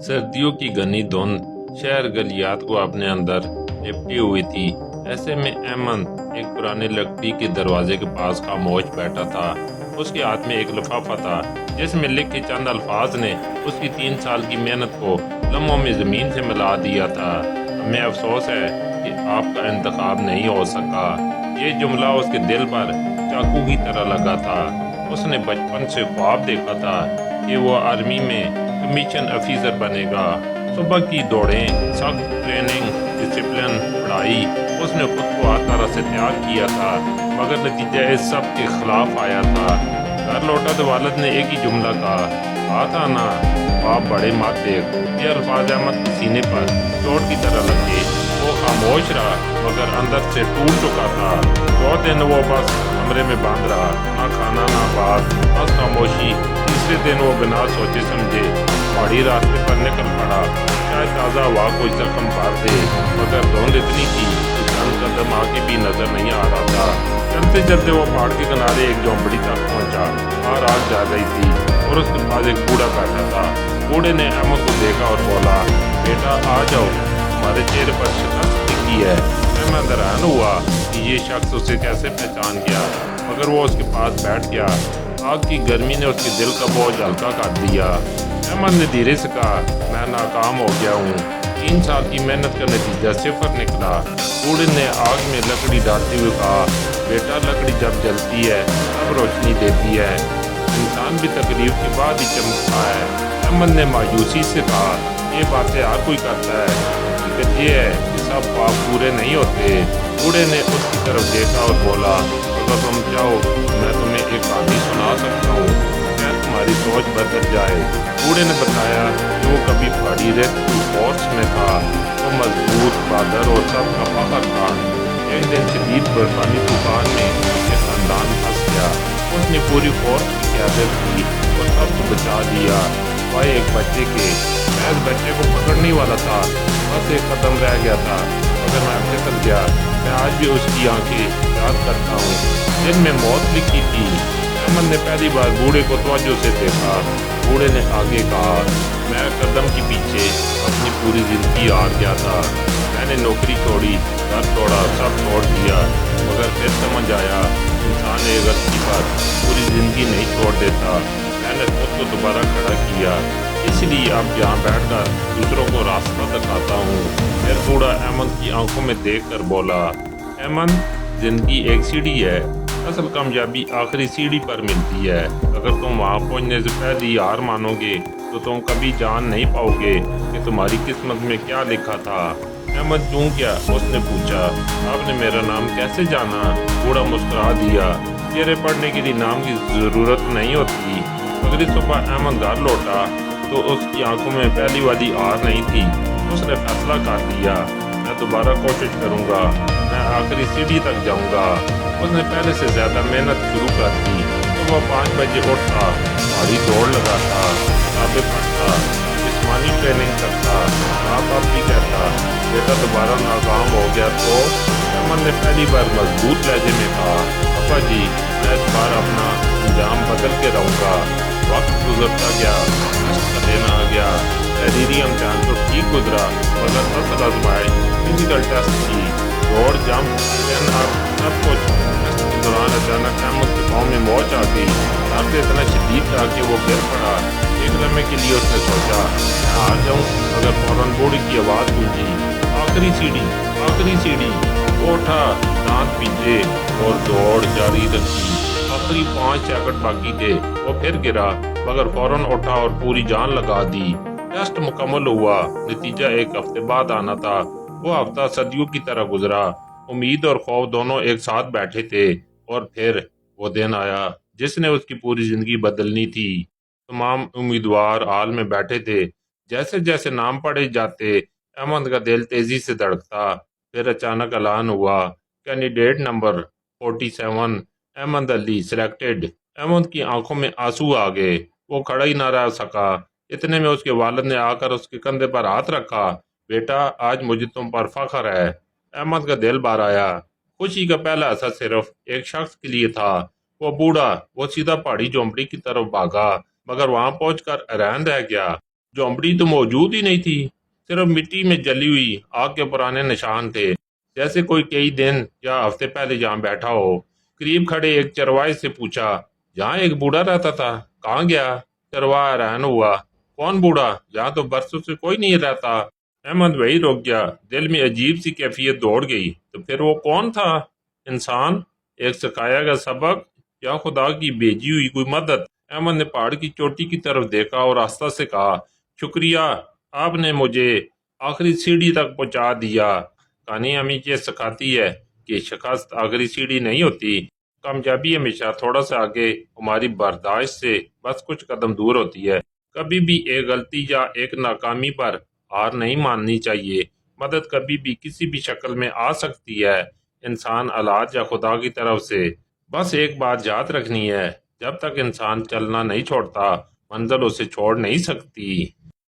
सर्दियों की घनी धुंध शहर गलियात को अपने अंदर लिपटी हुई थी। ऐसे में अहमद एक पुराने लकड़ी के दरवाजे के पास खामोश बैठा था। उसके हाथ में एक लिफाफा था जिसमें लिखे चंद अल्फाज ने उसकी 3 साल की मेहनत को लम्हों में ज़मीन से मिला दिया था। हमें अफसोस है कि आपका इंतखाब नहीं हो सका। ये जुमला उसके दिल पर चाकू की तरह लगा था। उसने बचपन से ख्वाब देखा था कि वो आर्मी में कमीशन अफीसर बनेगा। सुबह की दौड़ें, सख्त ट्रेनिंग, डिसिप्लिन, पढ़ाई, उसने खुद को हर तरह से तैयार किया था, मगर नतीजा इस सब के खिलाफ आया था। घर लौटा तो वालिद ने एक ही जुमला कहा था ना, आप बड़े मत देख। ये अल्फाज अहमद के सीने पर चोट की तरह लगे। वो खामोश रहा मगर अंदर से टूट चुका था। 2 दिन वो बस कमरे में बंद रहा, ना खाना ना बात, बस खामोशी। तीसरे दिन वो बिना सोचे समझे पहाड़ी रास्ते पर निकल पड़ा। शायद ताज़ा हवा कोई जख्म भर दे, मगर धुंध इतनी थी कि चंद कदम आगे भी नजर नहीं आ रहा था। चलते चलते वो पहाड़ के किनारे एक झोंपड़ी तक पहुंचा। वहाँ रात जा रही थी और उसके पास एक बूढ़ा बैठा था। बूढ़े ने अहमद को देखा और बोला, बेटा आ जाओ, हमारे चेहरे पर शिकस्त दिखी है। अहमद हैरान हुआ कि ये शख्स उसे कैसे पहचान गया, मगर वो उसके पास बैठ गया। आग की गर्मी ने उसके दिल का बोझ हल्का कर दिया। अहमद ने धीरे से कहा, मैं नाकाम हो गया हूँ। 3 साल की मेहनत का नतीजा सिफर निकला। बूढ़े ने आग में लकड़ी डालते हुए कहा, बेटा लकड़ी जब जलती है तब रोशनी देती है, इंसान भी तकलीफ के बाद ही चमकता है। अहमद ने मायूसी से कहा, ये बातें हर कोई करता है, हकीकत ये है कि सब पाप पूरे नहीं होते। बूढ़े ने उसकी तरफ देखा और बोला, अगर तुम चाहो मैं तुम्हें एक कहानी सुना सकता हूँ, क्या तुम्हारी सोच बदल जाए। बूढ़े ने बताया कि वो कभी पहाड़ी रेस्क्यू फोर्स में था। वो मजबूत, बहादुर और सबका फखर था। एक दिन शदीद बर्फानी तूफान में उसके खानदान फंस गया। उसने पूरी फोर्स की क्यादत की और सबको बचा लिया, वाह एक बच्चे के। मैं इस बच्चे को पकड़ने वाला था, बस एक कदम रह गया था, मगर मैं फिसल गया। मैं आज भी उसकी आंखें याद करता हूँ, जिनमें मौत लिखी थी। अहमद ने पहली बार बूढ़े को तवज्जो से देखा। बूढ़े ने आगे कहा, मैं कदम के पीछे अपनी पूरी जिंदगी हार गया था। मैंने नौकरी छोड़ी, घर छोड़ा, सब छोड़ दिया, मगर फिर समझ आया इंसान एक गलती पर पूरी जिंदगी नहीं छोड़ देता। मैंने खुद को दोबारा खड़ा किया, इसलिए अब यहाँ बैठकर दूसरों को रास्ता दिखाता हूँ। फिर बूढ़ा अहमद की आंखों में देखकर बोला, अहमद जिंदगी एक सीढ़ी है, असल कामयाबी आखिरी सीढ़ी पर मिलती है। अगर तुम वहाँ पहुँचने से पहले ही हार मानोगे तो तुम कभी जान नहीं पाओगे कि तुम्हारी किस्मत में क्या लिखा था। अहमद क्यों क्या, उसने पूछा, आपने मेरा नाम कैसे जाना। बूढ़ा मुस्कुरा दिया, चेहरे पढ़ने के लिए नाम की ज़रूरत नहीं होती। अगली सुबह अहमद घर लौटा तो उसकी आंखों में पहली वाली हार नहीं थी। उसने फैसला कर लिया, मैं दोबारा कोशिश करूँगा, मैं आखिरी सीढ़ी तक जाऊँगा। उसने पहले से ज़्यादा मेहनत शुरू कर दी। तो वह 5 बजे उठता, भारी दौड़ लगाता, किताबें पढ़ता, जिस्मानी ट्रेनिंग करता। माँ बाप भी कहता, बेटा दोबारा नाकाम हो गया तो। अहमद ने पहली बार मजबूत लहजे में कहा, पापा जी मैं इस बार अपना अंजाम बदल के रहूँगा। वक्त गुजरता गया, टेस्ट का दिन आ गया। तहरीरी इम्तहान तो ठीक गुजरा, मगर असल आजमाइश फिजिकल टेस्ट थी। दौड़, जंप, स्पिन अप, सब कुछ। टेस्ट के दौरान अचानक अहमद के पाँव में मोच आ गई। दर्द इतना शदीद था कि वो गिर पड़ा। एक लम्हे के लिए उसने सोचा मैं हार जाऊँ, मगर फौरन बूढ़े की आवाज़ गूंजी, आखिरी सीढ़ी, आखिरी सीढ़ी। वो उठा, दांत पीटे और दौड़ जारी रखी। आखिरी 5 सेकंड बाकी थे। वो फिर गिरा, मगर फौरन उठा और पूरी जान लगा दी। टेस्ट मुकम्मल हुआ। नतीजा एक हफ्ते बाद आना था। वो हफ्ता सदियों की तरह गुजरा। उम्मीद और खौफ दोनों एक साथ बैठे थे। और फिर वो दिन आया जिसने उसकी पूरी जिंदगी बदलनी थी। तमाम उम्मीदवार हाल में बैठे थे। जैसे जैसे नाम पढ़े जाते अहमद का दिल तेजी से धड़कता। फिर अचानक ऐलान हुआ, candidate number 47 Ahmed Ali selected. Ahmed की आंखों में आंसू आ गए। वो खड़ा ही ना रह सका। इतने में उसके वालिद ने आकर उसके कंधे पर हाथ रखा, बेटा आज मुझे तुम पर फख्र है। अहमद का दिल भर आया। खुशी का पहला असर सिर्फ एक शख्स के लिए था, वो बूढ़ा। वो सीधा पहाड़ी झोंपड़ी की तरफ भागा, मगर वहां पहुंचकर हैरान रह गया। झोंपड़ी तो मौजूद ही नहीं थी, सिर्फ मिट्टी में जली हुई आग के पुराने निशान थे, जैसे कोई कई दिन या हफ्ते पहले यहाँ बैठा हो। करीब खड़े एक चरवाहे से पूछा, यहाँ एक बूढ़ा रहता था, कहाँ गया? चरवाहा हैरान हुआ, कौन बूढ़ा? यहाँ तो बरसों से कोई नहीं रहता। अहमद वही रुक गया, दिल में अजीब सी कैफियत दौड़ गई। तो फिर वो कौन था? इंसान? एक सिखाया गया सबक या खुदा की भेजी हुई कोई मदद? अहमद ने पहाड़ की चोटी की तरफ देखा और आस्था से कहा, शुक्रिया, आपने मुझे आखिरी सीढ़ी तक पहुंचा दिया। कहानी हमें ये सिखाती है कि शिकस्त आखिरी सीढ़ी नहीं होती, कामयाबी हमेशा थोड़ा सा आगे हमारी बर्दाश्त से बस कुछ कदम दूर होती है। कभी भी एक गलती या एक नाकामी पर हार नहीं माननी चाहिए। मदद कभी भी किसी भी शक्ल में आ सकती है, इंसान, हालात या खुदा की तरफ से। बस एक बात याद रखनी है, जब तक इंसान चलना नहीं छोड़ता, मंजिल उसे छोड़ नहीं सकती।